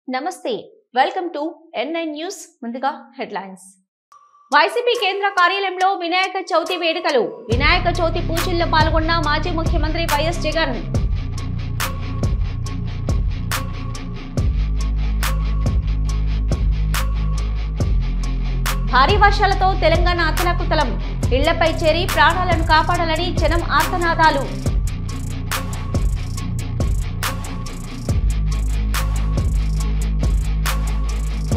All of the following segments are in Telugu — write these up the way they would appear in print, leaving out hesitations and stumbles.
నమస్తే వెల్కమ్ టు N9 న్యూస్ ముందుగా హెడ్లైన్స్ వైసీపీ కేంద్ర కార్యాలయంలో వినాయక చవితి వేడుకలు వినాయక చవితి పూజల్లో పాల్గొన్న మాజీ ముఖ్యమంత్రి వైఎస్ జగన్ భారీ వర్షాలతో తెలంగాణ అతలాకుతలం ఇళ్లపై చేరి ప్రాణాలను కాపాడాలని జనం ఆర్తనాదాలు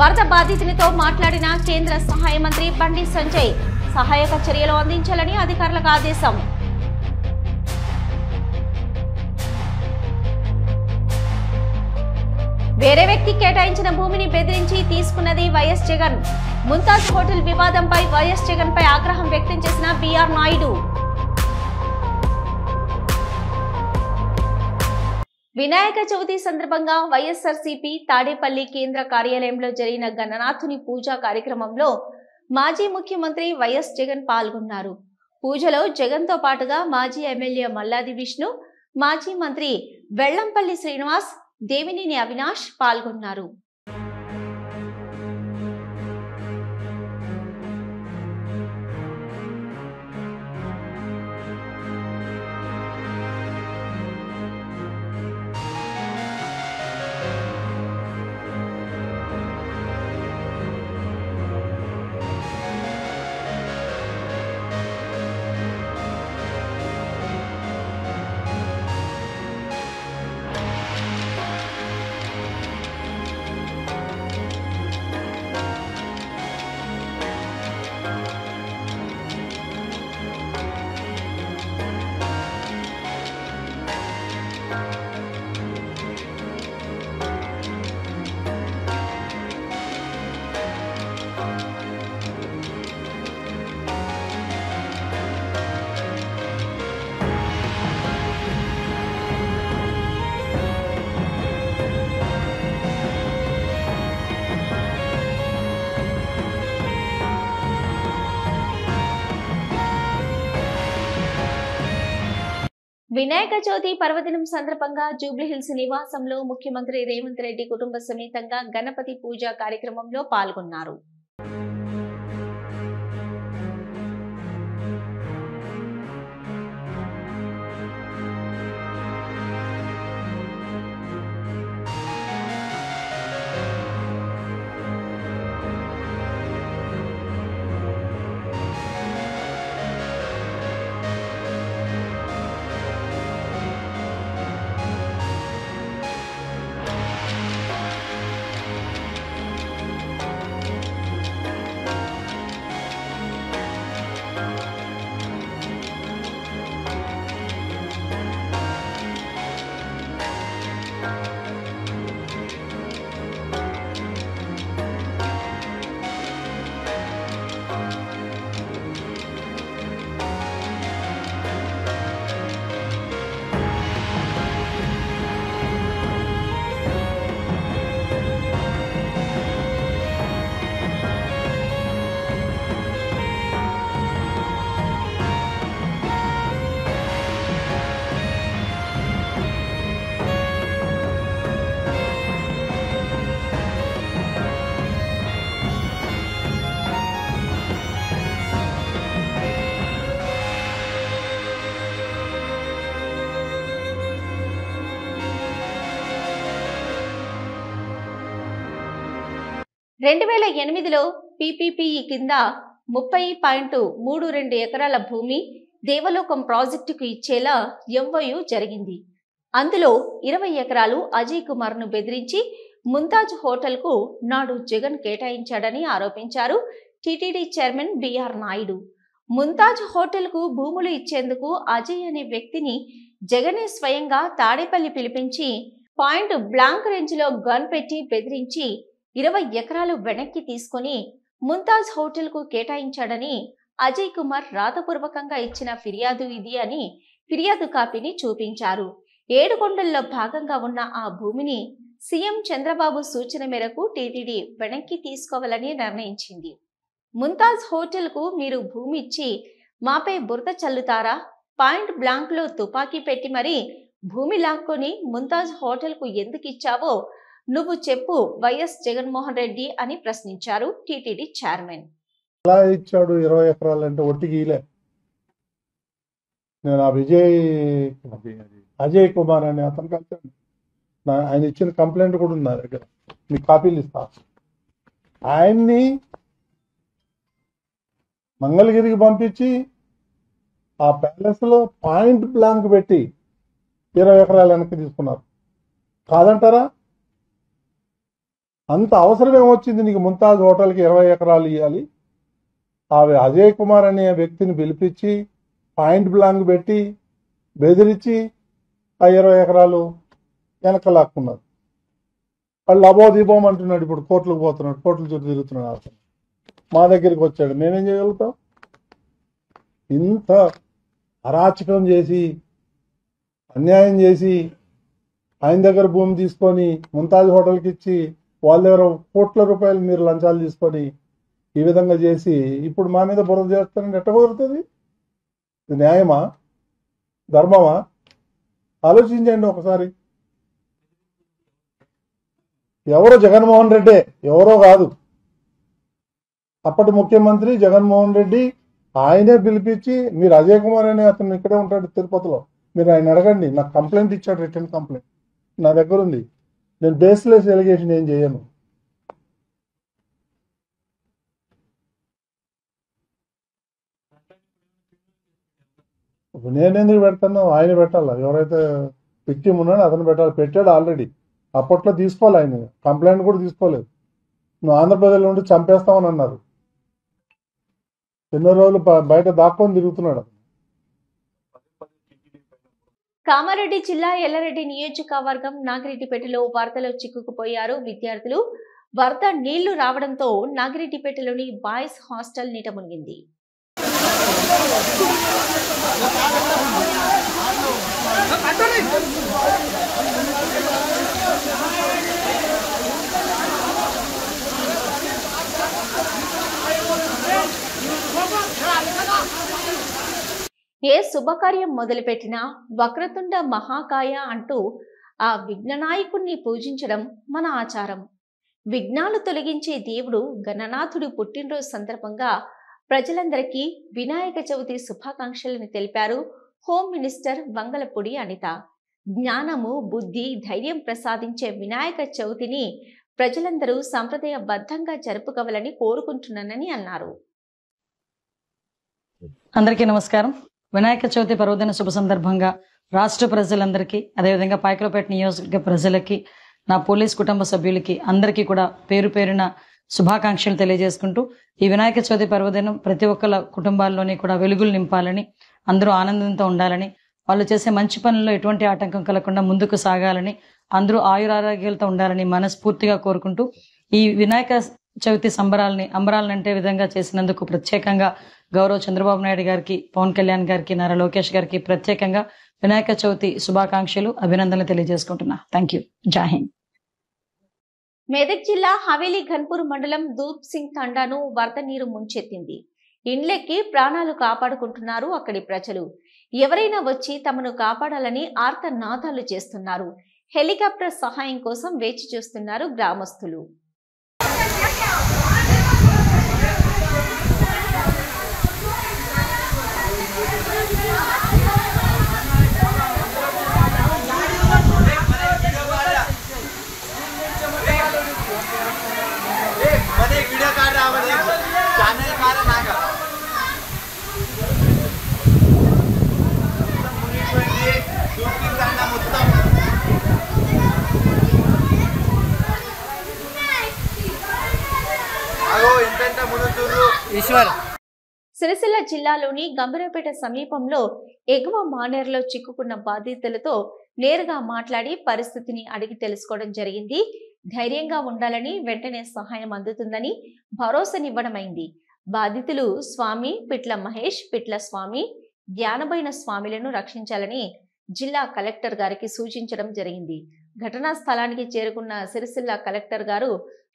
వరద బాధితులతో మాట్లాడిన కేంద్ర సహాయ మంత్రి బండి సంజయ్ సహాయక చర్యలు అందించాలని అధికారులకు ఆదేశం వేరే వ్యక్తి కేటాయించిన భూమిని బెదిరించి తీసుకున్నది వైఎస్ జగన్ ముంతాజ్ హోటల్ వివాదంపై వైఎస్ జగన్ పై ఆగ్రహం వ్యక్తం చేసిన బిఆర్ నాయుడు వినాయక చవితి సందర్భంగా వైఎస్ఆర్సీపీ తాడేపల్లి కేంద్ర కార్యాలయంలో జరిగిన గణనాథుని పూజా కార్యక్రమంలో మాజీ ముఖ్యమంత్రి వైఎస్ జగన్ పాల్గొన్నారు. పూజలో జగన్ తో పాటుగా మాజీ ఎమ్మెల్యే మల్లాది విష్ణు, మాజీ మంత్రి వెల్లంపల్లి శ్రీనివాస్, దేవినేని అవినాష్ పాల్గొన్నారు. వినాయక చవితి పర్వదినం సందర్భంగా జూబ్లీహిల్స్ నివాసంలో ముఖ్యమంత్రి రేవంత్ రెడ్డి కుటుంబ సమేతంగా గణపతి పూజా కార్యక్రమంలో పాల్గొన్నారు. లో పీపీపీ కింద 30.32 ఎకరాల భూమి దేవలోకం ప్రాజెక్టుకు ఇచ్చేలా ఎంఓయూ జరిగింది. అందులో 20 ఎకరాలు అజయ్ కుమార్ ను బెదిరించి ముంతాజ్ హోటల్ కు నాడు జగన్ కేటాయించాడని ఆరోపించారు టీటీడీ చైర్మన్ బిఆర్ నాయుడు. ముంతాజ్ హోటల్ కు భూములు ఇచ్చేందుకు అజయ్ అనే వ్యక్తిని జగనే స్వయంగా తాడేపల్లి పిలిపించి పాయింట్ బ్లాంక్ రేంజ్ లో గన్ పెట్టి బెదిరించి 20 ఎకరాలు వెనక్కి తీసుకుని ముంతాజ్ హోటల్ కు కేటాయించాడని అజయ్ కుమార్ రాతపూర్వకంగా ఇచ్చిన ఫిర్యాదు ఇది అని ఫిర్యాదు కాపీని చూపించారు. ఏడుకొండల్లో భాగంగా ఉన్న ఆ భూమిని సీఎం చంద్రబాబు సూచన మేరకు టీటీడీ వెనక్కి తీసుకోవాలని నిర్ణయించింది. ముంతాజ్ హోటల్ కు మీరు భూమి ఇచ్చి మాపై బురద చల్లుతారా? పాయింట్ బ్లాంక్ లో తుపాకీ పెట్టి మరీ భూమి లాక్కొని ముంతాజ్ హోటల్ కు ఎందుకు ఇచ్చావో నువ్వు చెప్పు వైఎస్ జగన్మోహన్ రెడ్డి అని ప్రశ్నించారు టీటీడీ చైర్మన్. ఎలా ఇచ్చాడు 20 ఎకరాలు అంటే ఒట్టికి ఇలే. నేను ఆ అజయ్ కుమార్ అనే అతను కలిసాను. ఆయన ఇచ్చిన కంప్లైంట్ కూడా ఉంది నా దగ్గర, మీకు కాపీలు ఇస్తా. ఆయన్ని మంగళగిరికి పంపించి ఆ ప్యాలెస్ లో పాయింట్ బ్లాంక్ పెట్టి 20 ఎకరాలు వెనక్కి తీసుకున్నారు. కాదంటారా? అంత అవసరం ఏమొచ్చింది నీకు ముంతాజ్ హోటల్కి 20 ఎకరాలు ఇవ్వాలి? ఆ అజయ్ కుమార్ అనే వ్యక్తిని పిలిపించి పాయింట్ బ్లాంక్ పెట్టి బెదిరించి ఆ 20 ఎకరాలు వెనక లాక్కున్నారు. వాళ్ళు అబోదీపం అంటున్నాడు. ఇప్పుడు కోర్టులకు పోతున్నాడు, కోర్టుల చుట్టూ తిరుగుతున్నాడు. అతను మా దగ్గరికి వచ్చాడు. మేమేం చేయగలుగుతాం? ఇంత అరాచకం చేసి అన్యాయం చేసి ఆయన దగ్గర భూమి తీసుకొని ముంతాజ్ హోటల్కి ఇచ్చి వాళ్ళ దగ్గర కోట్ల రూపాయలు మీరు లంచాలు తీసుకొని ఈ విధంగా చేసి ఇప్పుడు మా మీద బురద చేస్తారని ఎట్ట కుదురుతుంది? ఇది న్యాయమా? ధర్మమా? ఆలోచించండి ఒకసారి. ఎవరో జగన్మోహన్ రెడ్డే, ఎవరో కాదు. అప్పటి ముఖ్యమంత్రి జగన్మోహన్ రెడ్డి ఆయనే పిలిపించి, మీరు అజయ్ కుమార్ అనే అతను ఇక్కడే ఉంటాడు తిరుపతిలో, మీరు ఆయన అడగండి. నాకు కంప్లైంట్ ఇచ్చాడు, రిటర్న్ కంప్లైంట్ నా దగ్గర ఉంది. నేను బేస్లెస్ ఎలిగేషన్ ఏం చేయను. నేనెందుకు పెడతాను? ఆయన పెట్టాలా? ఎవరైతే విక్టిమ్ ఉన్నాడో అతను పెట్టాలి. పెట్టాడు ఆల్రెడీ. అప్పట్లో తీసుకోవాలి, ఆయన కంప్లైంట్ కూడా తీసుకోలేదు. నువ్వు ఆంధ్రప్రదేశ్లో ఉండి చంపేస్తామని అన్నారు. ఎన్నో రోజులు బయట దాక్కొని తిరుగుతున్నాడు. కామారెడ్డి జిల్లా ఎల్లారెడ్డి నియోజకవర్గం నాగిరెడ్డిపేటలో వరదలో చిక్కుకుపోయారు విద్యార్థులు. వరద నీళ్లు రావడంతో నాగిరెడ్డిపేటలోని బాయ్స్ హాస్టల్ నీట మునిగింది. ఏ శుభకార్యం మొదలుపెట్టినా వక్రతుండ మహాకాయ అంటూ ఆ విఘ్ననాయకుణ్ణి పూజించడం మన ఆచారం. విఘ్నాలు తొలగించే దేవుడు గణనాథుడు పుట్టినరోజు సందర్భంగా ప్రజలందరికీ వినాయక చవితి శుభాకాంక్షలను తెలిపారు హోమ్ మినిస్టర్ వంగలపూడి అనిత. జ్ఞానము, బుద్ధి, ధైర్యం ప్రసాదించే వినాయక చవితిని ప్రజలందరూ సంప్రదాయబద్ధంగా జరుపుకోవాలని కోరుకుంటున్నానని అన్నారు. అందరికీ నమస్కారం. వినాయక చవితి పర్వదిన శుభ సందర్భంగా రాష్ట్ర ప్రజలందరికీ, అదేవిధంగా పాయకరావుపేట నియోజకవర్గ ప్రజలకి, నా పోలీస్ కుటుంబ సభ్యులకి అందరికీ కూడా పేరు పేరున శుభాకాంక్షలు తెలియజేసుకుంటూ, ఈ వినాయక చవితి పర్వదినం ప్రతి ఒక్కళ్ళ కుటుంబాల్లోని కూడా వెలుగులు నింపాలని, అందరూ ఆనందంతో ఉండాలని, వాళ్ళు చేసే మంచి పనుల్లో ఎటువంటి ఆటంకం కలగకుండా ముందుకు సాగాలని, అందరూ ఆయురారోగ్యాలతో ఉండాలని మనస్ఫూర్తిగా కోరుకుంటూ, ఈ వినాయక చవితి అంబరాలనంటే విధంగా చేసినందుకు ప్రత్యేకంగా గౌరవ చంద్రబాబు నాయుడు గారికి, పవన్ కళ్యాణ్ గారికి, నారా లోకేష్ గారికి ప్రత్యేకంగా వినాయక చవితి శుభాకాంక్షలు, అభినందనలు తెలియజేసుకుంటున్నా. Thank you. జై హింద్. మెదక్ జిల్లా హవేలీ ఘన్పూర్ మండలం దూప్ సింగ్ తండాను వరద నీరు ముంచెత్తింది. ఇండ్లెక్కి ప్రాణాలు కాపాడుకుంటున్నారు అక్కడి ప్రజలు. ఎవరైనా వచ్చి తమను కాపాడాలని ఆర్తనాదాలు చేస్తున్నారు. హెలికాప్టర్ సహాయం కోసం వేచి చూస్తున్నారు గ్రామస్తులు. సిరిసిల్ల జిల్లాలోని గంభీరపేట సమీపంలో ఎగువ మానేరులో చిక్కుకున్న బాధితులతో నేరుగా మాట్లాడి పరిస్థితిని అడిగి తెలుసుకోవడం జరిగింది. ధైర్యంగా ఉండాలని, వెంటనే సహాయం అందుతుందని భరోసానివ్వడమైంది. బాధితులు స్వామి, పిట్ల మహేష్, పిట్ల స్వామి, ధ్యానబైన స్వామిలను రక్షించాలని జిల్లా కలెక్టర్ గారికి సూచించడం జరిగింది. ఘటనా స్థలానికి చేరుకున్న సిరిసిల్ల కలెక్టర్ గారు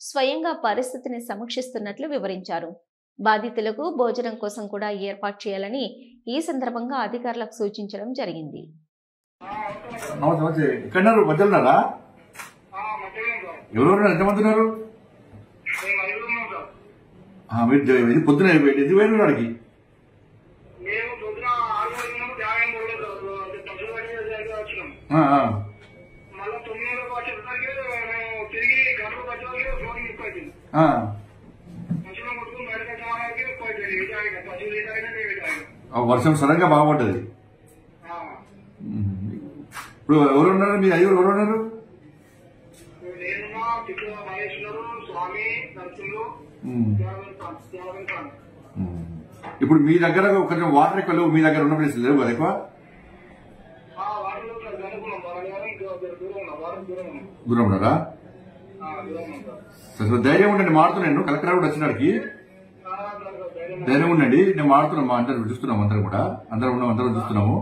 స్వయంగా పరిస్థితిని సమీక్షిస్తున్నట్లు వివరించారు. బాధితులకు భోజనం కోసం కూడా ఏర్పాటు చేయాలని ఈ సందర్భంగా అధికారులకు సూచించడం జరిగింది. ఎవరెవరు ఎంతమంది ఉన్నారు? మీరు పొద్దున ఎందుకు పోయిన వాడికి? వర్షం సడన్ గా బాగుంటది. ఇప్పుడు ఎవరు ఉన్నారు? మీ ఐదుగురు ఎవరు ఉన్నారు? ఇప్పుడు మీ దగ్గర కొంచెం వాటర్ ఎక్కువ లేవు, మీ దగ్గర ఉన్న ప్లేస్ లేవు కదా ఎక్కువ? దూరం ఉన్నారా? ధైర్యం ఉండండి, మారుతున్నా. నేను కలెక్టర్ కూడా వచ్చినాడికి ధైర్యం ఉండండి. నేను మారుతున్నాం, మా అందరం చూస్తున్నాము, అందరం కూడా అందరం చూస్తున్నాము.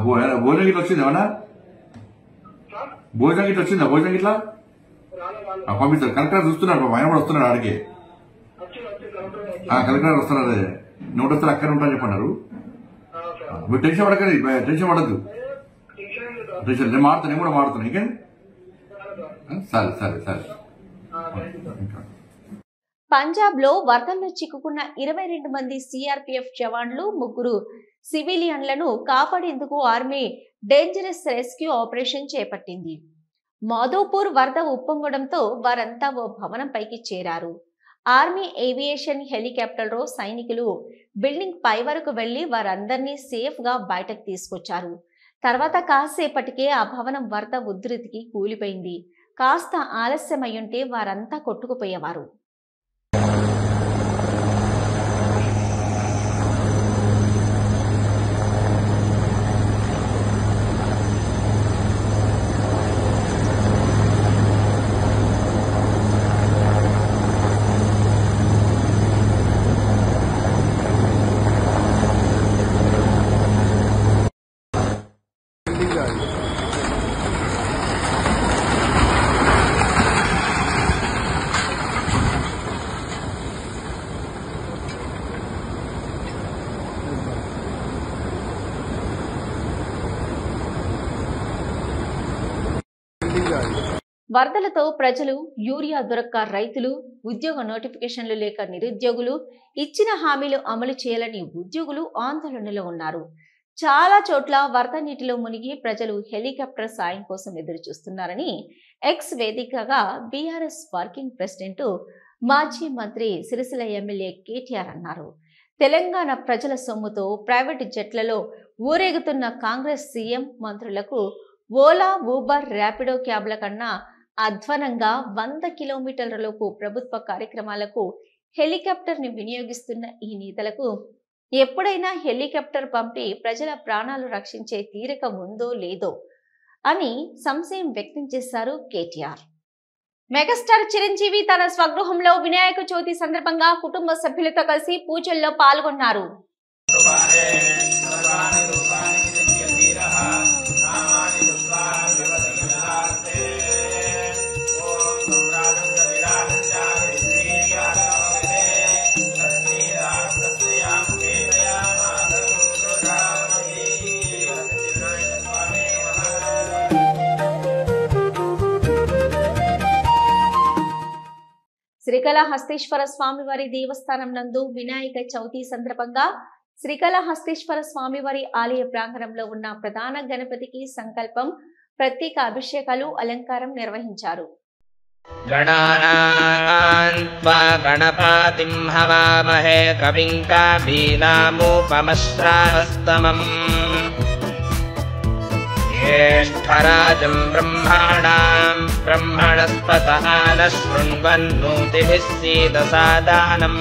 భోజనం గిట్ల వచ్చింది ఏమన్నా? భోజనం గిట్ల వచ్చిందా? భోజనం గిట్లా పంపిస్తారు. కలెక్టర్ చూస్తున్నారు, ఆయన కూడా వస్తున్నాడు ఆడికి. కలెక్టర్ వస్తున్నారు. నోట్ వస్తారు, అక్కడ ఉంటారని చెప్పన్నారు. మీరు టెన్షన్ పడకండి, టెన్షన్ పడద్దు. టెన్షన్ నేను మారుతాను, నేను కూడా మారుతాను. ఇంకే సరే సరే సరే. పంజాబ్ లో వరదల్లో చిక్కుకున్న 22 మంది సిఆర్పిఎఫ్ జవాన్లు, 3 సివిలియన్లను కాపాడేందుకు ఆర్మీ డేంజరస్ రెస్క్యూ ఆపరేషన్ చేపట్టింది. మాధోపూర్ వరద ఉప్పొంగడంతో వారంతా ఓ భవనం పైకి చేరారు. ఆర్మీ ఏవియేషన్ హెలికాప్టర్లో సైనికులు బిల్డింగ్ పై వరకు వెళ్లి వారందరినీ సేఫ్ గా బయటకు తీసుకొచ్చారు. తర్వాత కాసేపటికే ఆ భవనం వరద ఉధృతికి కూలిపోయింది. కాస్త ఆలస్యమయ్యుంటే వారంతా కొట్టుకుపోయేవారు. వరదలతో ప్రజలు, యూరియా దొరక్క రైతులు, ఉద్యోగ నోటిఫికేషన్లు లేక నిరుద్యోగులు, ఇచ్చిన హామీలు అమలు చేయాలని ఉద్యోగులు ఆందోళనలో ఉన్నారు. చాలా చోట్ల వరద నీటిలో మునిగి ప్రజలు హెలికాప్టర్ సాయం కోసం ఎదురు చూస్తున్నారని ఎక్స్ వేదికగా బీఆర్ఎస్ వర్కింగ్ ప్రెసిడెంట్, మాజీ మంత్రి సిరిసిల్ల ఎమ్మెల్యే కేటీఆర్ అన్నారు. తెలంగాణ ప్రజల సొమ్ముతో ప్రైవేటు జెట్లలో ఊరేగుతున్న కాంగ్రెస్ సీఎం మంత్రులకు ఓలా, ఊబర్, ర్యాపిడో క్యాబ్ల కన్నా అధ్వానంగా 100 కిలోమీటర్లలోపు ప్రభుత్వ కార్యక్రమాలకు హెలికాప్టర్ ని వినియోగిస్తున్న ఈ నేతలకు ఎప్పుడైనా హెలికాప్టర్ పంపి ప్రజల ప్రాణాలు రక్షించే తీరిక ఉందో లేదో అని సంశయం వ్యక్తం చేశారు కేటీఆర్. మెగాస్టార్ చిరంజీవి తన స్వగృహంలో వినాయక చవితి సందర్భంగా కుటుంబ సభ్యులతో కలిసి పూజల్లో పాల్గొన్నారు. శ్రీకాళహస్తీశ్వర స్వామివారి దేవస్థానం నందు వినాయక చవితి సందర్భంగా శ్రీకాళహస్తీశ్వర స్వామివారి ఆలయ ప్రాంగణంలో ఉన్న ప్రధాన గణపతికి సంకల్పం, ప్రత్యేక అభిషేకాలు, అలంకారం నిర్వహించారు. గణపతిం హవామహే కవిం కవీనాముపమశ్రావస్తమం జ్యేష్ఠరాజం బ్రహ్మాణాం బ్రహ్మణస్పతః న శృణ్వన్నోతిభిः సీదసాదానం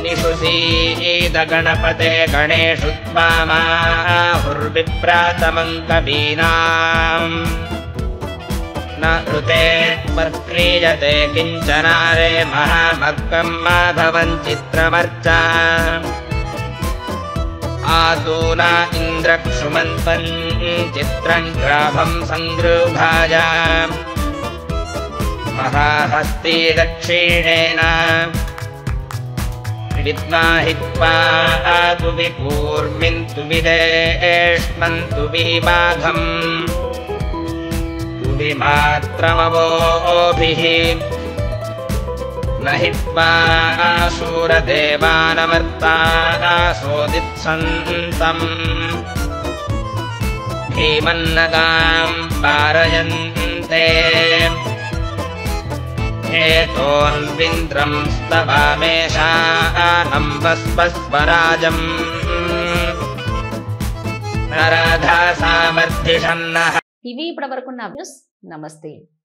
నిషుసీద గణపతే గణేషు త్వామాహుర్విప్రాతమం కవీనాం న ఋతే మత్క్రియతే కించనారే మహామక్కం మాధవం చిత్రమర్చా ఆసూనా ఇంద్రక్షుమంతం చిత్రం గ్రాభం సంగృభాయ మహాహస్తీ దక్షిణేన విద్మాహిత్వా ఆతు వికూర్మింతు విదేష్మంతు విమాఘం विमात्रमवोभिः न हि त्वा शूरदेवानमर्तासोदित्सन्तम् भीमन्नगां पारयन्ते हेतोऽन्विन्द्रं स्तवामेषानं वस्वस्वराजम् नरधा सामर्थिषन्नः ఇవి ఇప్పటివరకున్న న్యూస్. నమస్తే.